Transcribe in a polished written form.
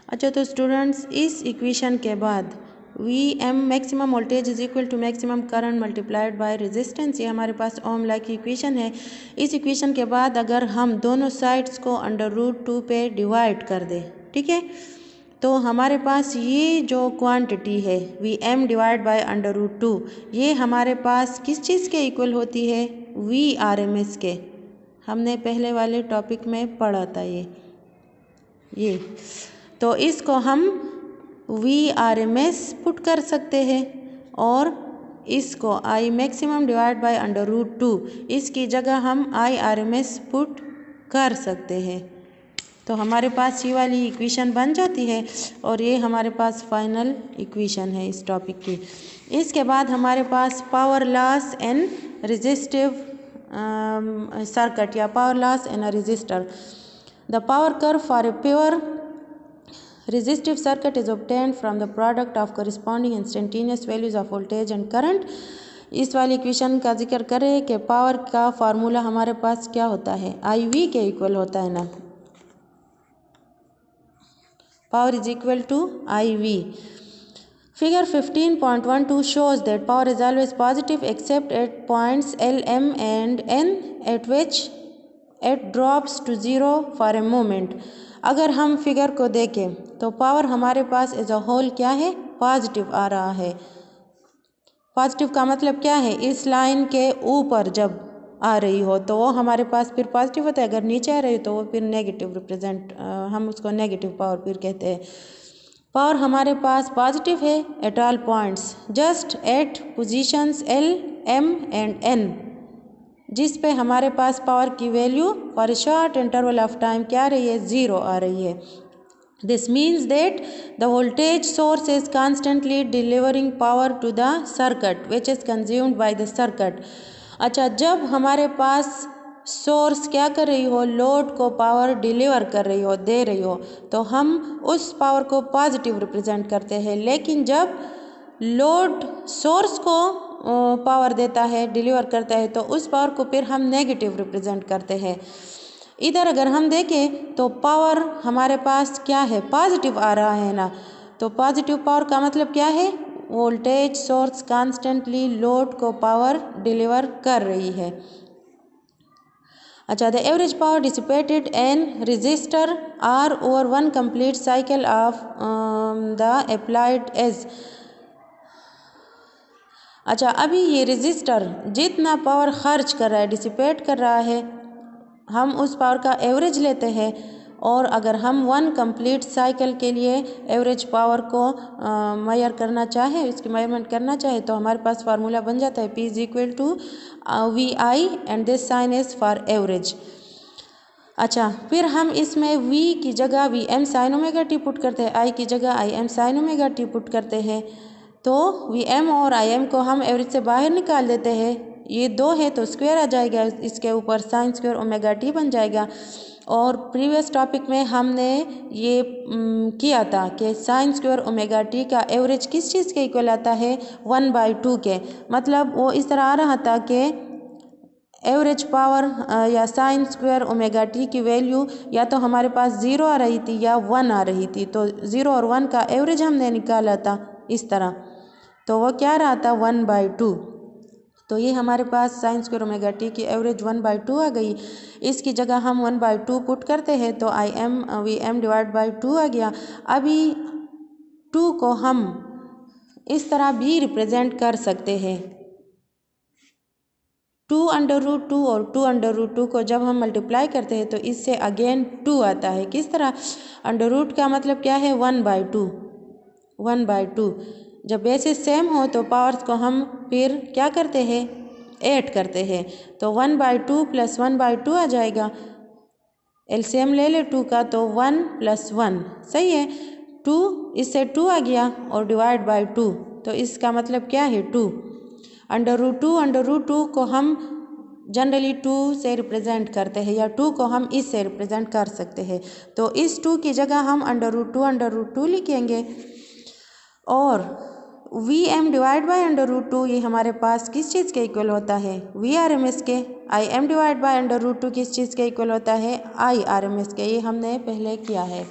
अच्छा, तो स्टूडेंट्स इस इक्वेशन के बाद V M maximum voltage is equal to maximum current multiplied by resistance, ये हमारे पास ओम लॉ की इक्वेशन है। इस इक्वेशन के बाद अगर हम दोनों साइड्स को √2 पे डिवाइड कर दें, ठीक है, तो हमारे पास ये जो क्वांटिटी है वी एम डिवाइड बाय √2, ये हमारे पास किस चीज़ के इक्वल होती है? वी आर एम एस के। हमने पहले वाले टॉपिक में पढ़ा था ये तो इसको हम V R M S put कर सकते हैं और इसको आई मैक्सिमम डिवाइड बाय √2, इसकी जगह हम I R M S put कर सकते हैं। तो हमारे पास ये वाली इक्वेशन बन जाती है और ये हमारे पास फाइनल इक्वेशन है इस टॉपिक की। इसके बाद हमारे पास power loss and resistive circuit या power loss in a resistor. The power curve for a pure resistive circuit is obtained from the product of corresponding instantaneous values of voltage and current। इस वाली equation का जिक्र करें कि power का formula हमारे पास क्या होता है? आई वी के इक्वल होता है ना, power is equal to I V. Figure 15.12 shows that power is always positive except at points L, M and N at which it drops to 0 for a moment। अगर हम फिगर को देखें तो power हमारे पास as a whole क्या है? Positive आ रहा है। पॉजिटिव का मतलब क्या है? इस लाइन के ऊपर जब आ रही हो तो वो हमारे पास फिर पॉजिटिव होता है, अगर नीचे आ रही हो तो वो फिर नेगेटिव रिप्रेजेंट, हम उसको नेगेटिव पावर फिर कहते हैं। पावर हमारे पास पॉजिटिव है at all points just at positions L, M and N, जिस पे हमारे पास पावर की value for a short interval of time क्या आ रही है? 0 आ रही है। This means that the voltage source is constantly delivering power to the circuit which is consumed by the circuit. अच्छा, जब हमारे पास सोर्स क्या कर रही हो? लोड को पावर डिलीवर कर रही हो, दे रही हो, तो हम उस पावर को पॉजिटिव रिप्रेजेंट करते हैं। लेकिन जब लोड सोर्स को पावर देता है, डिलीवर करता है, तो उस पावर को फिर हम नेगेटिव रिप्रेजेंट करते हैं। इधर अगर हम देखें तो पावर हमारे पास क्या है? पॉजिटिव आ रहा है ना, तो पॉजिटिव पावर का मतलब क्या है? वोल्टेज सोर्स कॉन्स्टेंटली लोड को पावर डिलीवर कर रही है। अच्छा, the average power dissipated in resistor R over one complete cycle of the applied age. अच्छा, अभी ये रेजिस्टर जितना पावर खर्च कर रहा है, डिसिपेट कर रहा है, हम उस पावर का एवरेज लेते हैं और अगर हम वन कंप्लीट साइकिल के लिए एवरेज पावर को मेजर करना चाहे, इसकी मेजरमेंट करना चाहे, तो हमारे पास फार्मूला बन जाता है P is equal to V I and this sign is for average. अच्छा, फिर हम इसमें V की जगह V M sine omega t put करते हैं, I की जगह I M sine omega t put करते हैं, तो वी एम और आई एम को हम एवरेज से बाहर निकाल देते हैं। ये 2 है तो स्क्वायर आ जाएगा, इसके ऊपर साइन स्क्वायर ओमेगा टी बन जाएगा। और प्रीवियस टॉपिक में हमने ये किया था कि साइन स्क्वायर ओमेगा टी का एवरेज किस चीज़ के इक्वल आता है? 1/2 के। मतलब वो इस तरह आ रहा था कि एवरेज पावर या साइन स्क्वायर ओमेगा टी की वैल्यू या तो हमारे पास 0 आ रही थी या 1 आ रही थी, तो 0 और 1 का एवरेज हमने निकाला था इस तरह, तो वो क्या रहा था? 1/2। तो ये हमारे पास साइन स्क्वायर ओमेगा टी की एवरेज 1/2 आ गई। इसकी जगह हम 1/2 पुट करते हैं तो I M V M divide by 2 आ गया। अभी 2 को हम इस तरह भी रिप्रेजेंट कर सकते हैं, 2√2 और 2√2 को जब हम मल्टीप्लाई करते हैं तो इससे अगेन 2 आता है। किस तरह? √, का मतलब क्या है? 1/2, 1/2। जब बेसिस सेम हो तो पावर्स को हम फिर क्या करते हैं? ऐड करते हैं, तो 1/2 + 1/2 आ जाएगा। एलसीएम ले ले 2 का तो 1 + 1, सही है। 2 इससे 2 आ गया और डिवाइड बाई 2, तो इसका मतलब क्या है? 2। √2 को हम जनरली 2 से रिप्रेजेंट करते हैं या 2 को हम इससे रिप्रेजेंट कर सकते हैं, तो इस 2 की जगह हम √2 लिखेंगे और वी एम डिवाइड बाई √2 ये हमारे पास किस चीज़ के इक्वल होता है? वी आर एम एस के। आई एम डिवाइड बाई √2 किस चीज़ के इक्वल होता है? आई आर एम एस के। ये हमने पहले किया है।